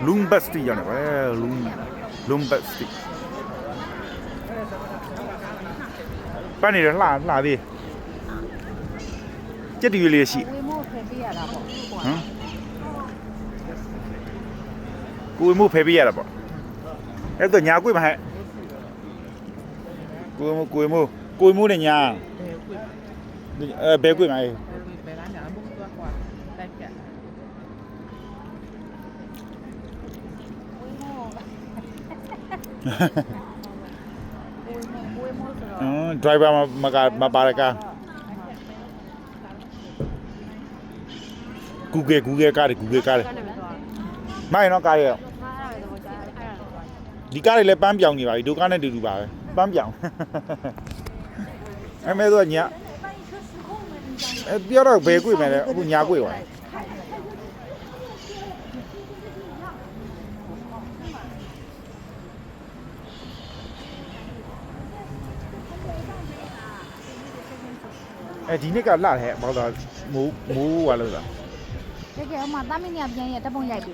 Lumbasti ရောက်နေပါလေ Lumbasti ပတ်နေတယ်လှသေးကြက်တူလေးရှိ ဝေမို့ဖယ်ပေးရတာပေါ့ ဟမ်ကိုယ်မှုဖယ်ပေးရတာပေါ့အဲ့တော့ညာကွေ့မှာဟဲ့ကိုယ်မှုနဲ့ညာဘယ်ကွေ့မှာ Về lá nhỏ bút qua quạt đây kìa ဝေမို့ဆိုတော့ driver မပါရကား Google ကားတွေမိုင်းတော့ကားရဒီကားတွေလည်းပန်းပြောင်နေပါပြီဒုကားနဲ့တူတူပါပဲပန်းပြောင်အဲ့မဲ့တော့ညာပြောတော့ဘယ်ကွေ့မယ်လဲအခုညာကွေ့ပါဒီနေ့ကလှတယ်ဟဲ့ဘာလို့မိုးဟာလို့လား တကယ်အမသားမင်းကပြန်ရတပ်ပုံရိုက်ပြီ